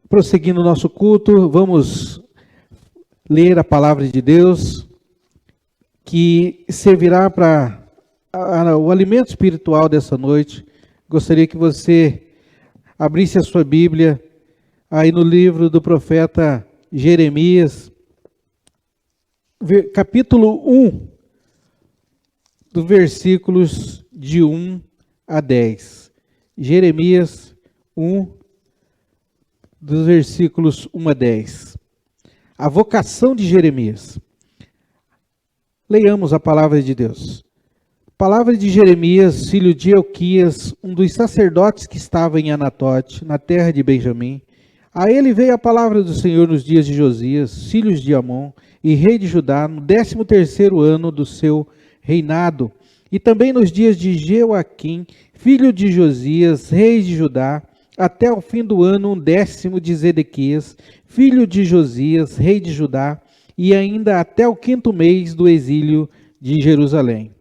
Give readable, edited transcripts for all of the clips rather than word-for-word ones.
Prosseguindo o nosso culto, vamos ler a palavra de Deus, que servirá para o alimento espiritual dessa noite. Gostaria que você abrisse a sua Bíblia aí no livro do profeta Jeremias, capítulo 1, dos versículos de 1 a 10. Jeremias 1, dos versículos 1 a 10. A vocação de Jeremias. Leiamos a palavra de Deus. Palavra de Jeremias, filho de Elquias, um dos sacerdotes que estava em Anatote, na terra de Benjamim. A ele veio a palavra do Senhor nos dias de Josias, filho de Amon, e rei de Judá, no 13º ano do seu reinado, e também nos dias de Jeoaquim, filho de Josias, rei de Judá, até o fim do ano 10º de Zedequias, filho de Josias, rei de Judá, e ainda até o 5º mês do exílio de Jerusalém.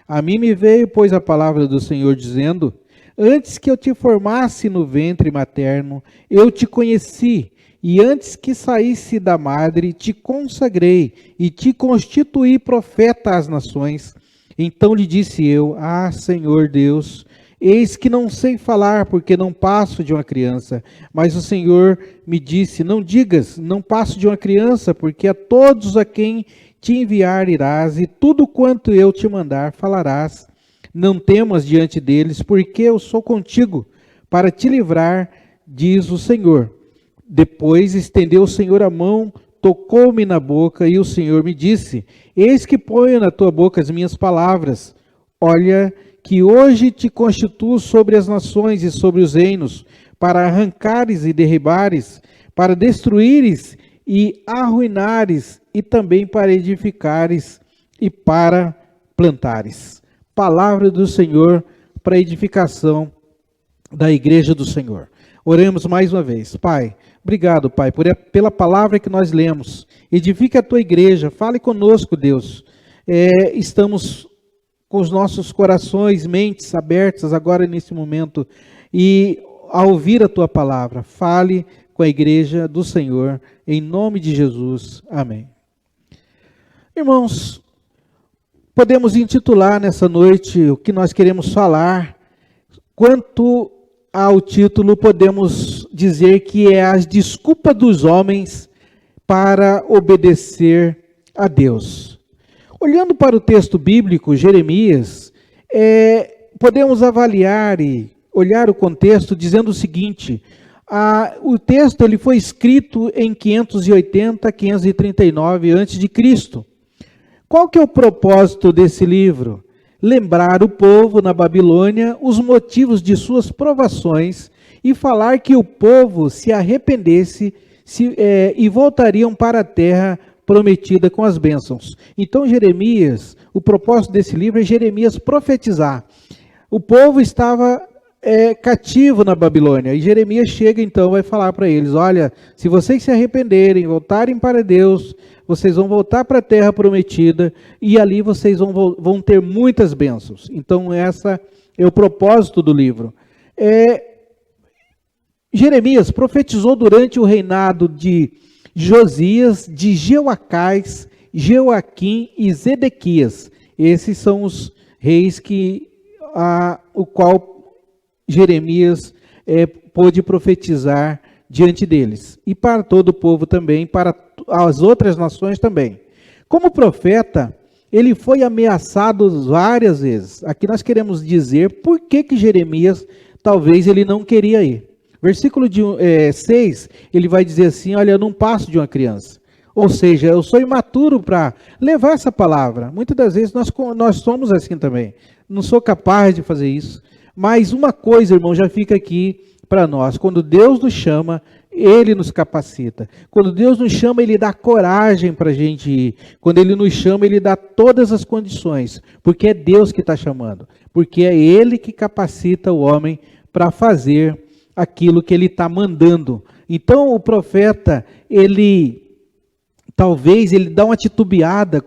A mim me veio, pois, a palavra do Senhor, dizendo: antes que eu te formasse no ventre materno, eu te conheci, e antes que saísse da madre, te consagrei, e te constituí profeta às nações. Então lhe disse eu: ah, Senhor Deus, eis que não sei falar, porque não passo de uma criança. Mas o Senhor me disse: não digas, não passo de uma criança, porque a todos a quem te enviar irás, e tudo quanto eu te mandar falarás. Não temas diante deles, porque eu sou contigo, para te livrar, diz o Senhor. Depois estendeu o Senhor a mão, tocou-me na boca, e o Senhor me disse: eis que ponho na tua boca as minhas palavras. Olha, que hoje te constituo sobre as nações e sobre os reinos, para arrancares e derribares, para destruíres e arruinares, e também para edificares e para plantares. Palavra do Senhor para edificação da igreja do Senhor. Oremos mais uma vez. Pai, obrigado, Pai, pela palavra que nós lemos. Edifique a tua igreja, fale conosco, Deus. Estamos com os nossos corações, mentes abertas agora nesse momento, e ao ouvir a tua palavra, fale com a igreja do Senhor, em nome de Jesus. Amém. Irmãos, podemos intitular nessa noite o que nós queremos falar. Quanto ao título, podemos dizer que é as desculpas dos homens para obedecer a Deus. Olhando para o texto bíblico, Jeremias, podemos avaliar e olhar o contexto dizendo o seguinte: o texto ele foi escrito em 580, 539 a.C. Qual que é o propósito desse livro? Lembrar o povo na Babilônia os motivos de suas provações e falar que o povo se arrependesse e voltariam para a terra prometida com as bênçãos. Então Jeremias, o propósito desse livro é Jeremias profetizar. O povo estava cativo na Babilônia, e Jeremias chega então, vai falar para eles: olha, se vocês se arrependerem, voltarem para Deus, vocês vão voltar para a terra prometida, e ali vocês vão ter muitas bênçãos. Então essa é o propósito do livro. Jeremias profetizou durante o reinado de Josias, de Jeoacás, Jeoaquim e Zedequias. Esses são os reis o qual Jeremias pôde profetizar diante deles. E para todo o povo também, para as outras nações também. Como profeta, ele foi ameaçado várias vezes. Aqui nós queremos dizer por que Jeremias, talvez ele não queria ir. Versículo 6, ele vai dizer assim: olha, eu não passo de uma criança. Ou seja, eu sou imaturo para levar essa palavra. Muitas das vezes nós somos assim também. Não sou capaz de fazer isso. Mas uma coisa, irmão, já fica aqui para nós. Quando Deus nos chama, Ele nos capacita. Quando Deus nos chama, Ele dá coragem para a gente ir. Quando Ele nos chama, Ele dá todas as condições. Porque é Deus que está chamando. Porque é Ele que capacita o homem para fazer aquilo que Ele está mandando. Então o profeta, talvez ele dá uma titubeada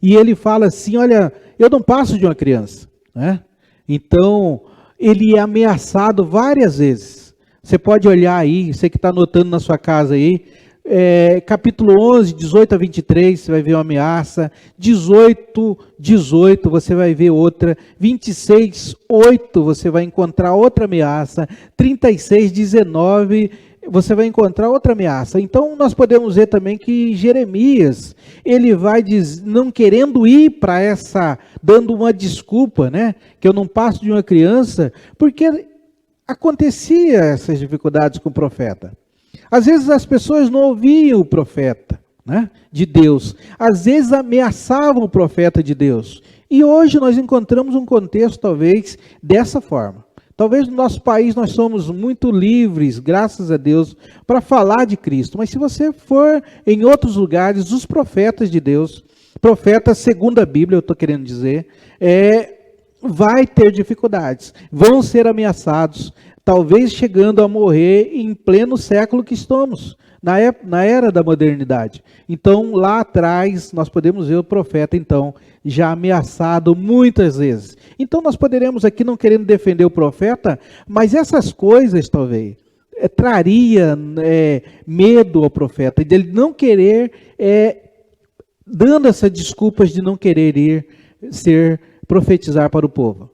e ele fala assim: olha, eu não passo de uma criança, né? Então ele é ameaçado várias vezes. Você pode olhar aí, você que está anotando na sua casa aí, capítulo 11, 18 a 23, você vai ver uma ameaça. 18, 18, você vai ver outra. 26, 8, você vai encontrar outra ameaça. 36, 19, você vai encontrar outra ameaça. Então, nós podemos ver também que Jeremias, ele vai não querendo ir para essa, dando uma desculpa, né? Que eu não passo de uma criança, porque acontecia essas dificuldades com o profeta. Às vezes as pessoas não ouviam o profeta, né, de Deus. Às vezes ameaçavam o profeta de Deus. E hoje nós encontramos um contexto, talvez, dessa forma. Talvez no nosso país nós somos muito livres, graças a Deus, para falar de Cristo. Mas se você for em outros lugares, os profetas de Deus, profetas segundo a Bíblia, eu estou querendo dizer, vai ter dificuldades, vão ser ameaçados, talvez chegando a morrer em pleno século que estamos, na era da modernidade. Então, lá atrás, nós podemos ver o profeta, então, já ameaçado muitas vezes. Então, nós poderemos aqui, não querendo defender o profeta, mas essas coisas, talvez, traria medo ao profeta, de ele não querer, dando essas desculpas de não querer profetizar para o povo.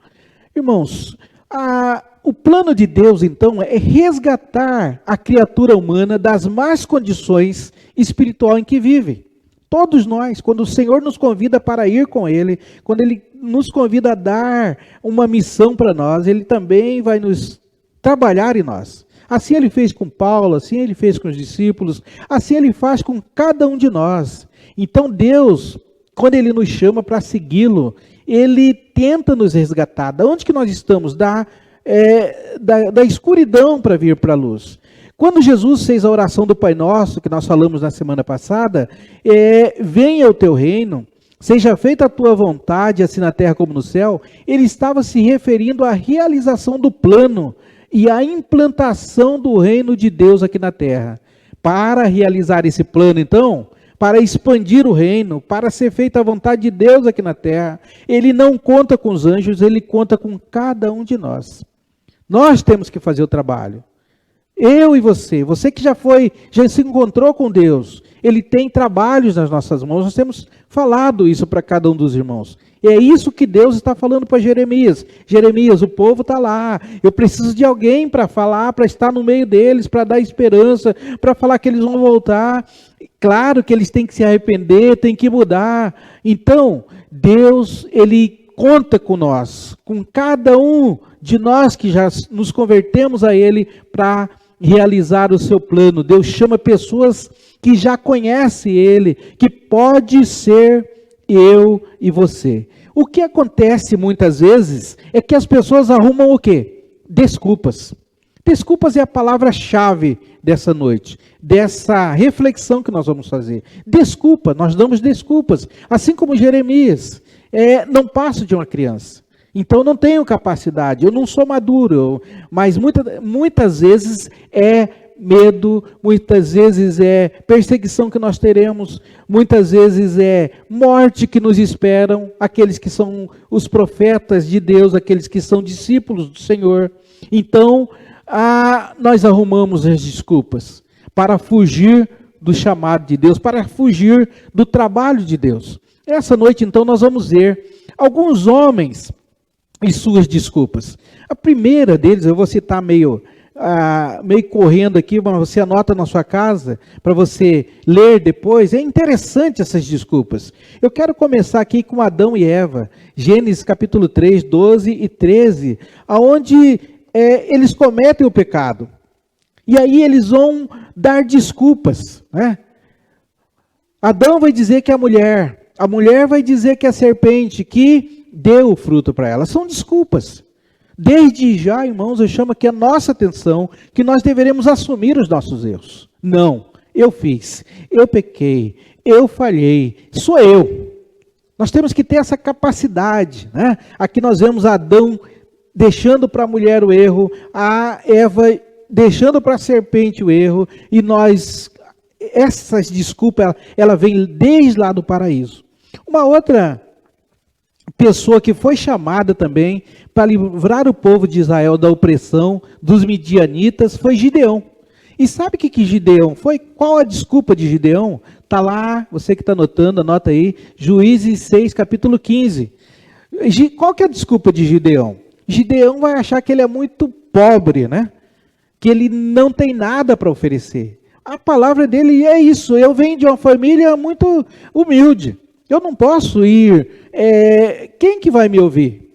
Irmãos, o plano de Deus, então, é resgatar a criatura humana das más condições espirituais em que vive. Todos nós, quando o Senhor nos convida para ir com Ele, quando Ele nos convida a dar uma missão para nós, Ele também vai nos trabalhar em nós. Assim Ele fez com Paulo, assim Ele fez com os discípulos, assim Ele faz com cada um de nós. Então Deus, quando Ele nos chama para segui-lo, Ele tenta nos resgatar. Da onde que nós estamos? Da escuridão para vir para a luz. Quando Jesus fez a oração do Pai Nosso, que nós falamos na semana passada, venha o teu reino, seja feita a tua vontade, assim na terra como no céu, ele estava se referindo à realização do plano e à implantação do reino de Deus aqui na terra. Para realizar esse plano, então, para expandir o reino, para ser feita a vontade de Deus aqui na terra, ele não conta com os anjos, ele conta com cada um de nós. Nós temos que fazer o trabalho. Eu e você que já se encontrou com Deus, Ele tem trabalhos nas nossas mãos, nós temos falado isso para cada um dos irmãos. E é isso que Deus está falando para Jeremias. Jeremias, o povo está lá, eu preciso de alguém para falar, para estar no meio deles, para dar esperança, para falar que eles vão voltar. Claro que eles têm que se arrepender, têm que mudar. Então, Deus, Ele conta com nós, com cada um de nós que já nos convertemos a Ele para realizar o seu plano. Deus chama pessoas que já conhecem Ele, que pode ser eu e você. O que acontece muitas vezes é que as pessoas arrumam o quê? Desculpas. Desculpas é a palavra-chave dessa noite, dessa reflexão que nós vamos fazer. Desculpa, nós damos desculpas, assim como Jeremias. Não passo de uma criança, então não tenho capacidade, eu não sou maduro, mas muitas vezes é medo, muitas vezes é perseguição que nós teremos, muitas vezes é morte que nos esperam, aqueles que são os profetas de Deus, aqueles que são discípulos do Senhor. Então, nós arrumamos as desculpas para fugir do chamado de Deus, para fugir do trabalho de Deus. Essa noite, então, nós vamos ver alguns homens e suas desculpas. A primeira deles, eu vou citar meio correndo aqui, mas você anota na sua casa, para você ler depois. É interessante essas desculpas. Eu quero começar aqui com Adão e Eva, Gênesis capítulo 3, 12 e 13, onde eles cometem o pecado. E aí eles vão dar desculpas, né? Adão vai dizer que a mulher vai dizer que a serpente que deu o fruto para ela. São desculpas. Desde já, irmãos, eu chamo aqui a nossa atenção que nós deveremos assumir os nossos erros. Não, eu fiz, eu pequei, eu falhei, sou eu. Nós temos que ter essa capacidade, né? Aqui nós vemos Adão deixando para a mulher o erro, a Eva deixando para a serpente o erro, e essas desculpas, ela vem desde lá do paraíso. Uma outra pessoa que foi chamada também para livrar o povo de Israel da opressão dos midianitas foi Gideão. E sabe o que Gideão foi? Qual a desculpa de Gideão? Está lá, você que está anotando, anota aí, Juízes 6, capítulo 15. Qual que é a desculpa de Gideão? Gideão vai achar que ele é muito pobre, né? Que ele não tem nada para oferecer. A palavra dele é isso: eu venho de uma família muito humilde, eu não posso ir, quem que vai me ouvir?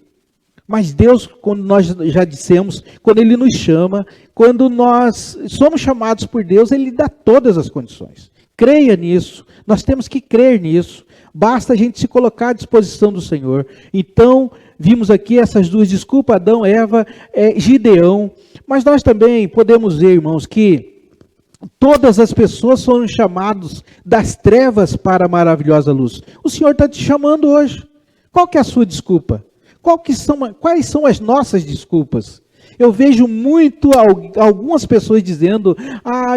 Mas Deus, quando nós já dissemos, quando Ele nos chama, quando nós somos chamados por Deus, Ele dá todas as condições. Creia nisso, nós temos que crer nisso, basta a gente se colocar à disposição do Senhor. Então, vimos aqui essas duas desculpas, Adão, Eva, Gideão, mas nós também podemos ver, irmãos, que todas as pessoas foram chamadas das trevas para a maravilhosa luz. O Senhor está te chamando hoje. Qual que é a sua desculpa? Quais são as nossas desculpas? Eu vejo muito algumas pessoas dizendo: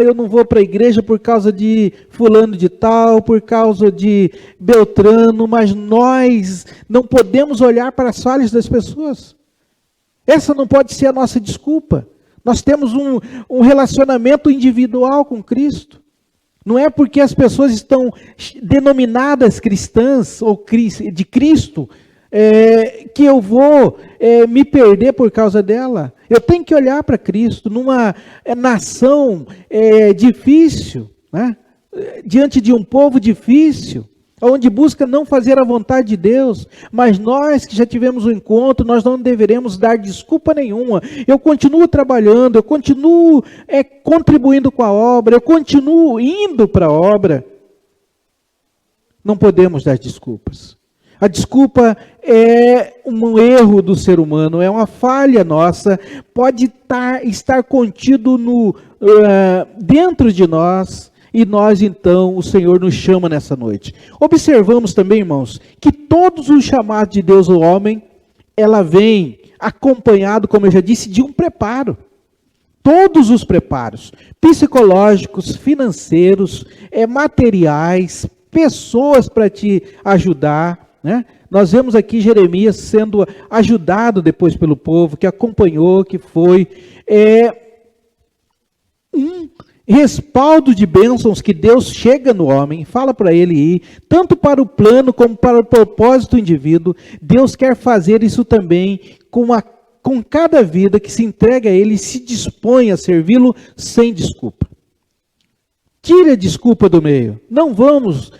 eu não vou para a igreja por causa de fulano de tal, por causa de Beltrano, mas nós não podemos olhar para as falhas das pessoas. Essa não pode ser a nossa desculpa. Nós temos um relacionamento individual com Cristo. Não é porque as pessoas estão denominadas cristãs ou de Cristo que eu vou me perder por causa dela. Eu tenho que olhar para Cristo numa nação difícil, né? Diante de um povo difícil, onde busca não fazer a vontade de Deus, mas nós que já tivemos um encontro, nós não deveremos dar desculpa nenhuma. Eu continuo trabalhando, eu continuo contribuindo com a obra, eu continuo indo para a obra. Não podemos dar desculpas. A desculpa é um erro do ser humano, é uma falha nossa, pode estar contido dentro de nós, e nós então, o Senhor nos chama nessa noite. Observamos também, irmãos, que todos os chamados de Deus ao homem, ela vem acompanhado, como eu já disse, de um preparo. Todos os preparos, psicológicos, financeiros, materiais, pessoas para te ajudar, né? Nós vemos aqui Jeremias sendo ajudado depois pelo povo, que acompanhou, que foi um respaldo de bênçãos que Deus chega no homem, fala para ele ir, tanto para o plano como para o propósito do indivíduo. Deus quer fazer isso também com cada vida que se entrega a Ele e se dispõe a servi-lo sem desculpa. Tire a desculpa do meio. Não vamos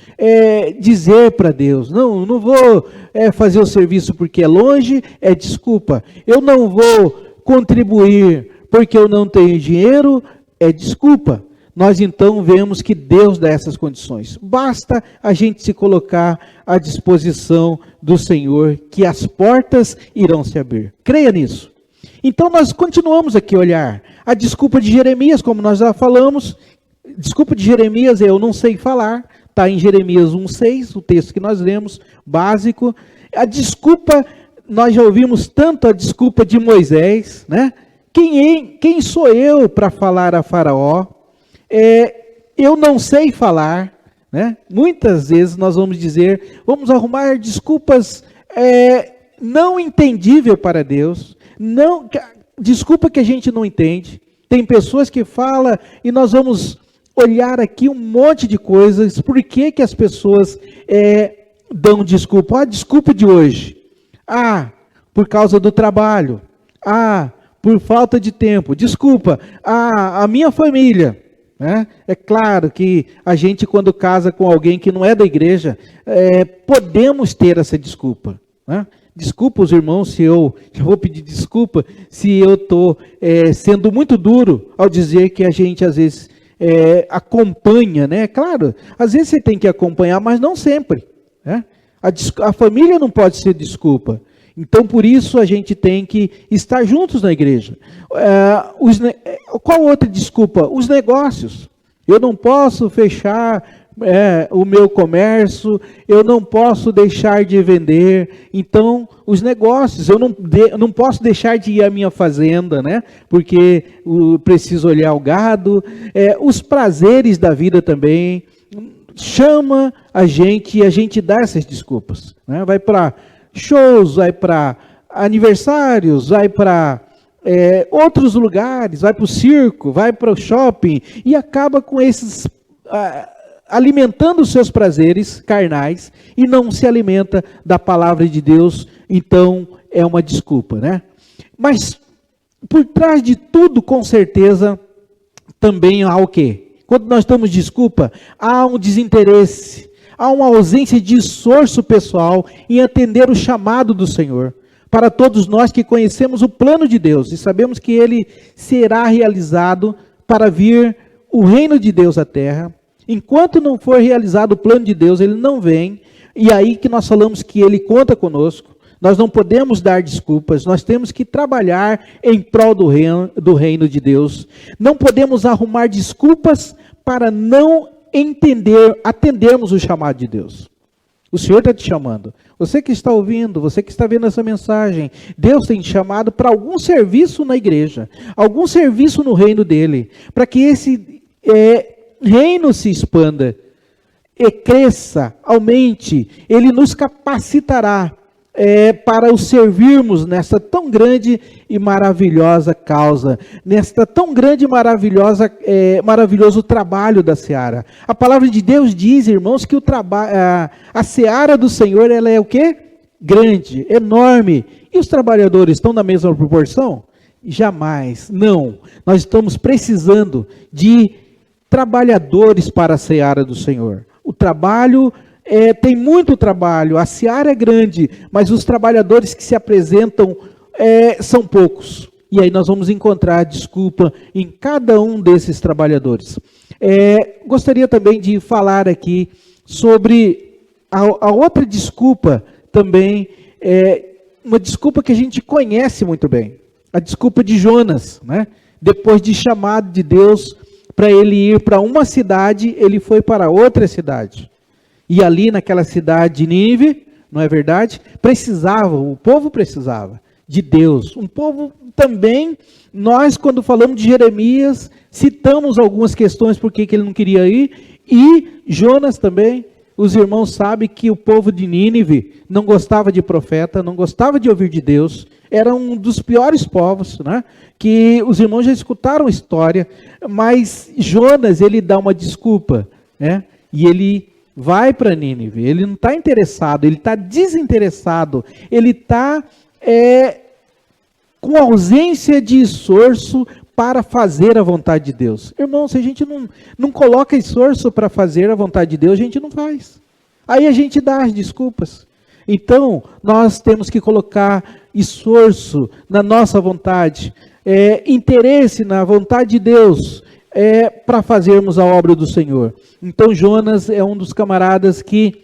dizer para Deus, não vou fazer o serviço porque é longe, é desculpa. Eu não vou contribuir porque eu não tenho dinheiro, é desculpa. Nós então vemos que Deus dá essas condições. Basta a gente se colocar à disposição do Senhor, que as portas irão se abrir. Creia nisso. Então nós continuamos aqui a olhar a desculpa de Jeremias, como nós já falamos. Desculpa de Jeremias eu não sei falar, está em Jeremias 1,6, o texto que nós lemos, básico. A desculpa, nós já ouvimos tanto a desculpa de Moisés, né? Quem sou eu para falar a Faraó? Eu não sei falar, né? Muitas vezes nós vamos arrumar desculpas não entendíveis para Deus, desculpa que a gente não entende. Tem pessoas que falam e nós vamos olhar aqui um monte de coisas. Por que as pessoas dão desculpa? A desculpa de hoje. Por causa do trabalho. Por falta de tempo. Desculpa. A minha família. Né? É claro que a gente, quando casa com alguém que não é da igreja, podemos ter essa desculpa. Né? Desculpa os irmãos se eu vou pedir desculpa se eu estou sendo muito duro ao dizer que a gente às vezes acompanha, né? Claro, às vezes você tem que acompanhar, mas não sempre. Né? A família não pode ser desculpa. Então, por isso, a gente tem que estar juntos na igreja. Qual outra desculpa? Os negócios. Eu não posso fechar o meu comércio, eu não posso deixar de vender. Então, os negócios, eu não posso deixar de ir à minha fazenda, né? Porque preciso olhar o gado. Os prazeres da vida também. Chama a gente e a gente dá essas desculpas. Né? Vai para shows, vai para aniversários, vai para outros lugares, vai para o circo, vai para o shopping e acaba com esses alimentando os seus prazeres carnais e não se alimenta da palavra de Deus. Então é uma desculpa, né? Mas por trás de tudo, com certeza, também há o quê? Quando nós damos desculpa, há um desinteresse, há uma ausência de esforço pessoal em atender o chamado do Senhor. Para todos nós que conhecemos o plano de Deus e sabemos que ele será realizado para vir o reino de Deus à terra, enquanto não for realizado o plano de Deus, ele não vem, e aí que nós falamos que ele conta conosco. Nós não podemos dar desculpas, nós temos que trabalhar em prol do reino de Deus. Não podemos arrumar desculpas para não atendermos o chamado de Deus. O Senhor está te chamando. Você que está ouvindo, você que está vendo essa mensagem, Deus tem te chamado para algum serviço na igreja, algum serviço no reino dele, para que esse reino se expanda, e cresça, aumente. Ele nos capacitará para o servirmos nesta tão grande e maravilhosa causa, nesta tão grande e maravilhoso trabalho da seara. A palavra de Deus diz, irmãos, que a seara do Senhor, ela é o quê? Grande, enorme. E os trabalhadores estão na mesma proporção? Jamais, não. Nós estamos precisando de trabalhadores para a seara do Senhor. O trabalho tem muito trabalho, a seara é grande, mas os trabalhadores que se apresentam são poucos. E aí nós vamos encontrar desculpa em cada um desses trabalhadores. Gostaria também de falar aqui sobre a outra desculpa também, uma desculpa que a gente conhece muito bem. A desculpa de Jonas, né? Depois de chamado de Deus para ele ir para uma cidade, ele foi para outra cidade. E ali naquela cidade de Nínive, não é verdade? O povo precisava de Deus. Um povo também, nós quando falamos de Jeremias, citamos algumas questões por que ele não queria ir. E Jonas também, os irmãos sabem que o povo de Nínive não gostava de profeta, não gostava de ouvir de Deus. Era um dos piores povos, né? Que os irmãos já escutaram a história. Mas Jonas, ele dá uma desculpa, né? E ele vai para Nínive, ele não está interessado, ele está desinteressado, ele está com ausência de esforço para fazer a vontade de Deus. Irmão, se a gente não coloca esforço para fazer a vontade de Deus, a gente não faz. Aí a gente dá as desculpas. Então, nós temos que colocar esforço na nossa vontade, interesse na vontade de Deus, para fazermos a obra do Senhor. Então Jonas é um dos camaradas que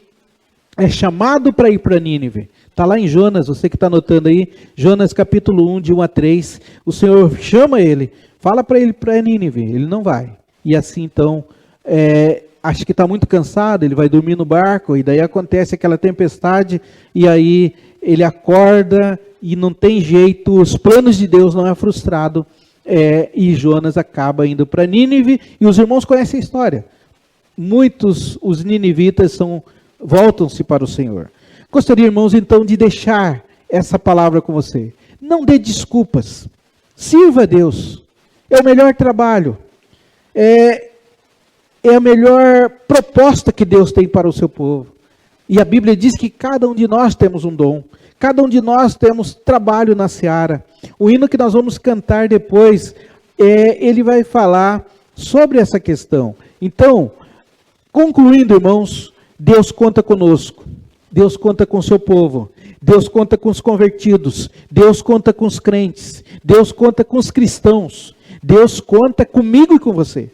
é chamado para ir para Nínive. Está lá em Jonas, você que está anotando aí, Jonas capítulo 1, de 1 a 3, o Senhor chama ele, fala para ele para Nínive, ele não vai. E assim então, acho que está muito cansado, ele vai dormir no barco, e daí acontece aquela tempestade, e aí ele acorda, e não tem jeito, os planos de Deus não é frustrado, e Jonas acaba indo para Nínive, e os irmãos conhecem a história. Muitos, os ninivitas, voltam-se para o Senhor. Gostaria, irmãos, então, de deixar essa palavra com você. Não dê desculpas. Sirva a Deus. É o melhor trabalho. É a melhor proposta que Deus tem para o seu povo. E a Bíblia diz que cada um de nós temos um dom. Cada um de nós temos trabalho na seara. O hino que nós vamos cantar depois, ele vai falar sobre essa questão. Então, concluindo, irmãos, Deus conta conosco. Deus conta com o seu povo. Deus conta com os convertidos. Deus conta com os crentes. Deus conta com os cristãos. Deus conta comigo e com você.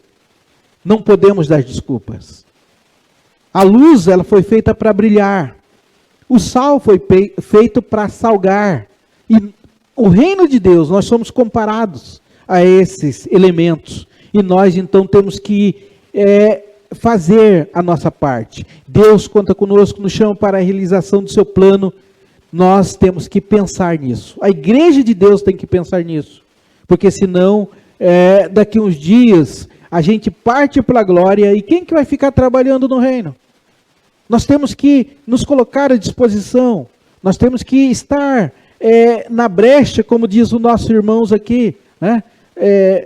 Não podemos dar desculpas. A luz, ela foi feita para brilhar. O sal foi feito para salgar. E o reino de Deus, nós somos comparados a esses elementos. E nós, então, temos que fazer a nossa parte. Deus conta conosco, nos chama para a realização do seu plano. Nós temos que pensar nisso. A igreja de Deus tem que pensar nisso. Porque senão, daqui uns dias, a gente parte para a glória. E quem que vai ficar trabalhando no reino? Nós temos que nos colocar à disposição Nós temos que estar na brecha, como diz os nossos irmãos aqui, né?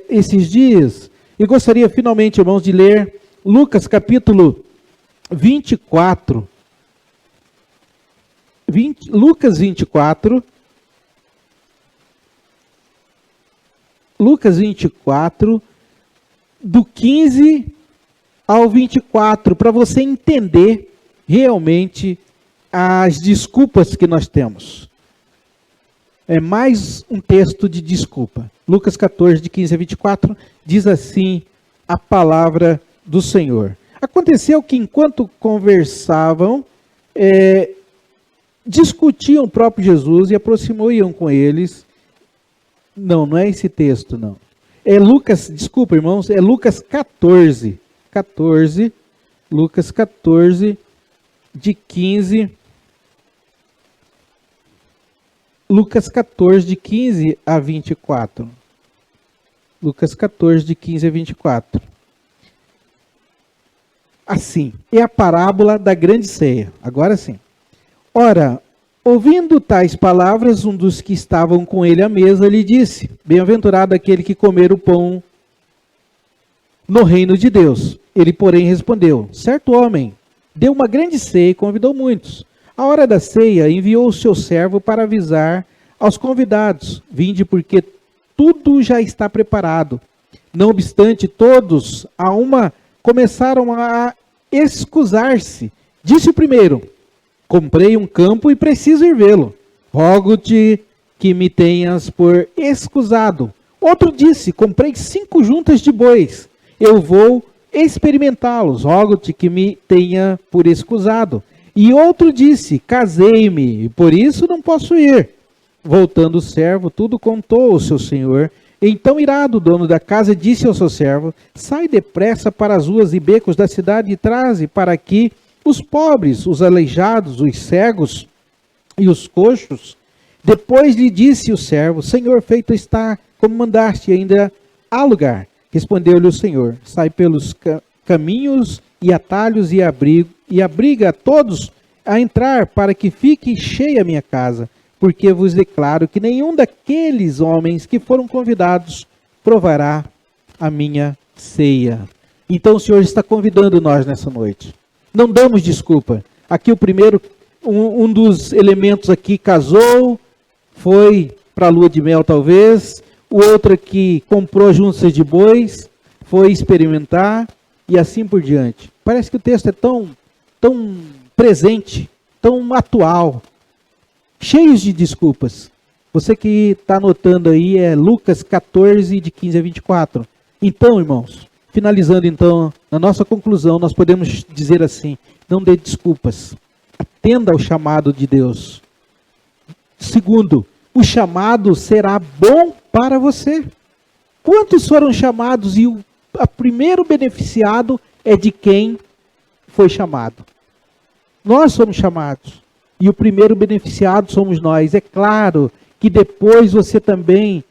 Esses dias. E gostaria finalmente, irmãos, de ler Lucas capítulo 24. Lucas 24. Lucas 24, do 15 ao 24, para você entender realmente as desculpas que nós temos. É mais um texto de desculpa. Lucas 14, de 15 a 24, diz assim a palavra do Senhor. Aconteceu que enquanto conversavam, discutiam o próprio Jesus e aproximou-iam com eles. Não é esse texto, não. É Lucas, desculpa, irmãos, é Lucas 14. Lucas 14, de 15. Lucas 14, de 15 a 24. Lucas 14, de 15 a 24. Assim, é a parábola da grande ceia. Agora sim. Ora, ouvindo tais palavras, um dos que estavam com ele à mesa lhe disse: Bem-aventurado aquele que comer o pão no reino de Deus. Ele, porém, respondeu: Certo homem deu uma grande ceia e convidou muitos. À hora da ceia, enviou o seu servo para avisar aos convidados: Vinde, porque tudo já está preparado. Não obstante, todos a uma começaram a excusar-se. Disse o primeiro: Comprei um campo e preciso ir vê-lo. Rogo-te que me tenhas por excusado. Outro disse: Comprei 5 juntas de bois. Eu vou experimentá-los. Rogo-te que me tenha por excusado. E outro disse: Casei-me e por isso não posso ir. Voltando o servo, tudo contou ao seu senhor. Então, irado, o dono da casa disse ao seu servo: Sai depressa para as ruas e becos da cidade e traze para aqui os pobres, os aleijados, os cegos e os coxos. Depois lhe disse o servo: Senhor, feito está como mandaste, ainda há lugar. Respondeu-lhe o Senhor: Sai pelos caminhos e atalhos e abriga a todos a entrar, para que fique cheia a minha casa. Porque vos declaro que nenhum daqueles homens que foram convidados provará a minha ceia. Então o Senhor está convidando nós nessa noite. Não damos desculpa. Aqui o primeiro, um dos elementos aqui casou, foi para a lua de mel talvez. O outro aqui comprou juntas de bois, foi experimentar e assim por diante. Parece que o texto é tão presente, tão atual, cheios de desculpas. Você que está anotando aí é Lucas 14, de 15 a 24. Então, irmãos, finalizando então, na nossa conclusão, nós podemos dizer assim: não dê desculpas, atenda ao chamado de Deus. Segundo, o chamado será bom para você. Quantos foram chamados e o primeiro beneficiado é de quem foi chamado? Nós somos chamados e o primeiro beneficiado somos nós. É claro que depois você também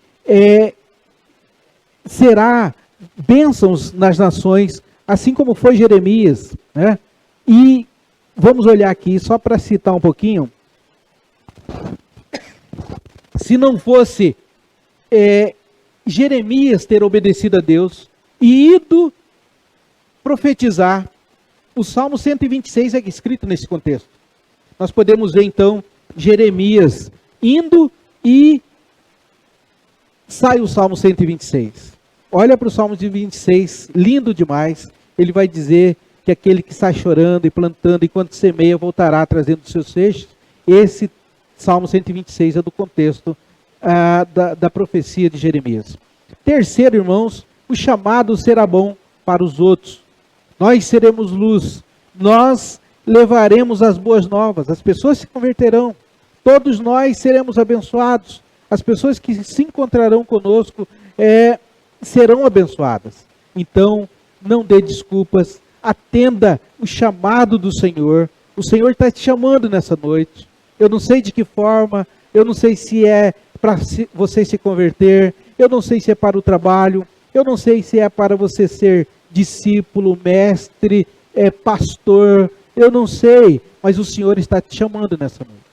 será bênçãos nas nações, assim como foi Jeremias, né? E vamos olhar aqui, só para citar um pouquinho. Se não fosse Jeremias ter obedecido a Deus e ido profetizar, o Salmo 126 é escrito nesse contexto. Nós podemos ver então Jeremias indo e sai o Salmo 126. Olha para o Salmo 126, lindo demais. Ele vai dizer que aquele que está chorando e plantando enquanto semeia voltará trazendo os seus feixes. Esse Salmo 126 é do contexto da profecia de Jeremias. Terceiro, irmãos, o chamado será bom para os outros. Nós seremos luz, nós levaremos as boas novas, as pessoas se converterão, todos nós seremos abençoados, as pessoas que se encontrarão conosco serão abençoadas. Então, não dê desculpas, atenda o chamado do Senhor. O Senhor está te chamando nessa noite. Eu não sei de que forma, eu não sei se é para você se converter, eu não sei se é para o trabalho, eu não sei se é para você ser discípulo, mestre, pastor, eu não sei, mas o Senhor está te chamando nessa noite.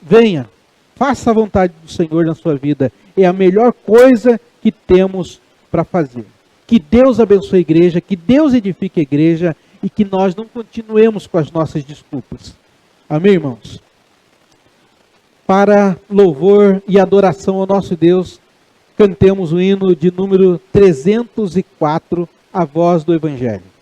venha, faça a vontade do Senhor na sua vida. É a melhor coisa que temos para fazer. Que Deus abençoe a igreja, que Deus edifique a igreja e que nós não continuemos com as nossas desculpas. Amém, irmãos? Para louvor e adoração ao nosso Deus, cantemos o hino de número 304, A Voz do Evangelho.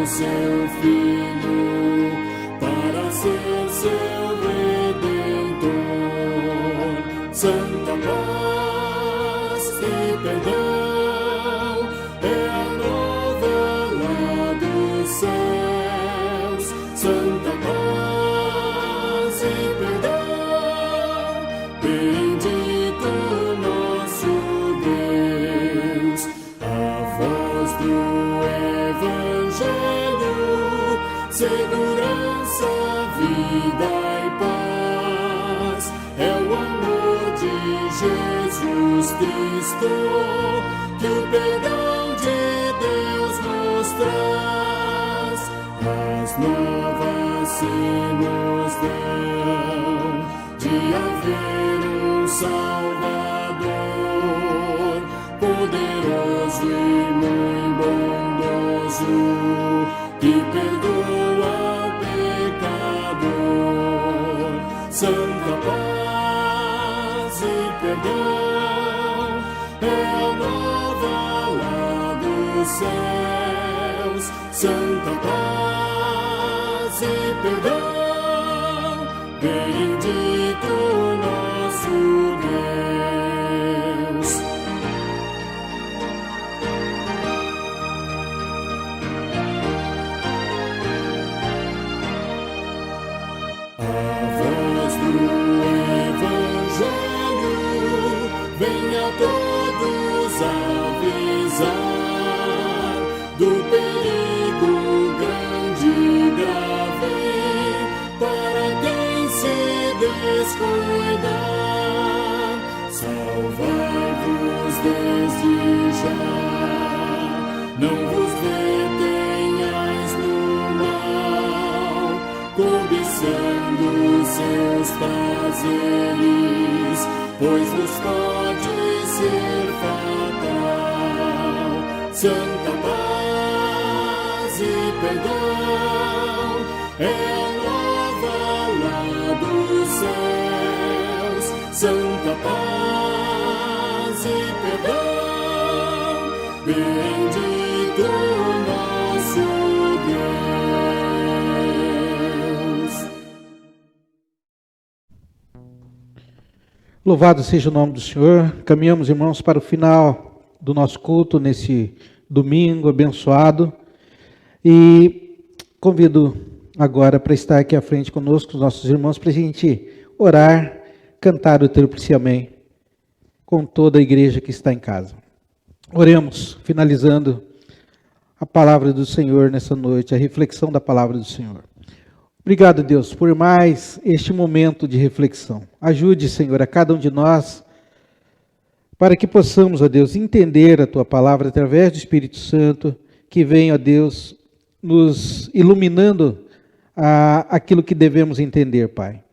Seu Filho, para ser seu Redentor. Santa paz e perdão é a nova lá dos céus. Santa paz e perdão, bendito nosso Deus. A voz do Evangelho, segurança, vida e paz, é o amor de Jesus Cristo, que o perdão de Deus nos traz. As novas se nos dão de haver um Salvador, poderoso e muito bondoso, que perdoa o pecador. Santa paz e perdão é a nova lá dos céus. Santa paz e perdão, bendito nosso Deus. Venha todos avisar do perigo grande e grave para quem se descuidar. Salvai-vos desde já, não vos detenhais no mal, cobiçando seus prazeres, pois vos pode ser fatal. Santa paz e perdão é a nova lá dos céus. Santa paz e perdão, bendito nosso Deus. Louvado seja o nome do Senhor. Caminhamos, irmãos, para o final do nosso culto, nesse domingo abençoado. E convido agora para estar aqui à frente conosco, os nossos irmãos, para a gente orar, cantar o Tríplice Amém, com toda a igreja que está em casa. Oremos, finalizando a palavra do Senhor nessa noite, a reflexão da palavra do Senhor. Obrigado, Deus, por mais este momento de reflexão. Ajude, Senhor, a cada um de nós, para que possamos, ó Deus, entender a Tua palavra através do Espírito Santo, que vem, ó Deus, nos iluminando aquilo que devemos entender, Pai.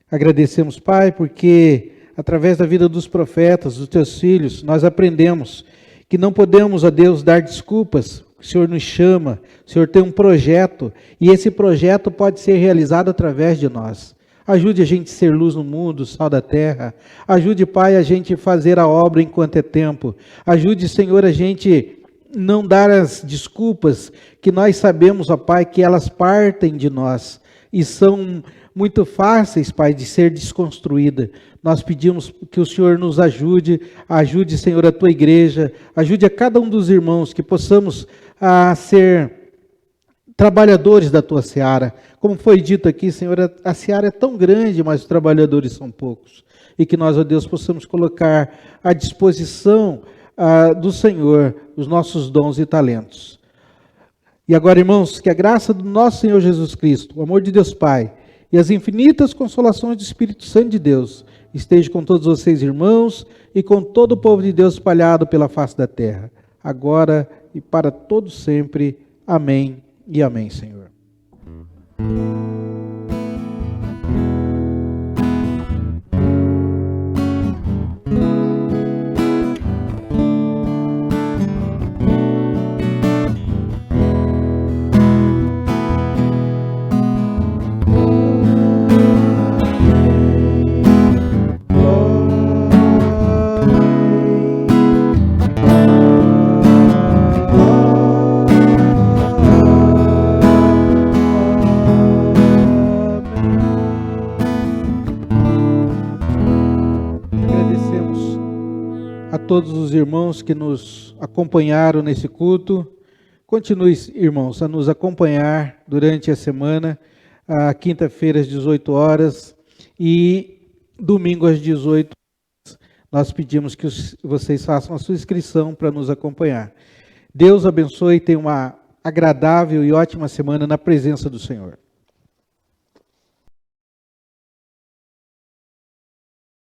Agradecemos, Pai, porque através da vida dos profetas, dos Teus filhos, nós aprendemos que não podemos, ó Deus, dar desculpas. O Senhor nos chama, o Senhor tem um projeto, e esse projeto pode ser realizado através de nós. Ajude a gente a ser luz no mundo, sal da terra. Ajude, Pai, a gente a fazer a obra enquanto é tempo. Ajude, Senhor, a gente não dar as desculpas que nós sabemos, ó Pai, que elas partem de nós e são muito fáceis, Pai, de ser desconstruída. Nós pedimos que o Senhor nos ajude, Senhor, a tua igreja, ajude a cada um dos irmãos, que possamos ser trabalhadores da tua seara. Como foi dito aqui, Senhor, a seara é tão grande, mas os trabalhadores são poucos. E que nós, ó Deus, possamos colocar à disposição do Senhor os nossos dons e talentos. E agora, irmãos, que a graça do nosso Senhor Jesus Cristo, o amor de Deus Pai e as infinitas consolações do Espírito Santo de Deus esteja com todos vocês, irmãos, e com todo o povo de Deus espalhado pela face da terra, agora e para todos sempre. Amém e amém, Senhor. Todos os irmãos que nos acompanharam nesse culto. Continue, irmãos, a nos acompanhar durante a semana, quinta-feira às 18 horas e domingo às 18 horas. Nós pedimos que vocês façam a sua inscrição para nos acompanhar. Deus abençoe e tenha uma agradável e ótima semana na presença do Senhor.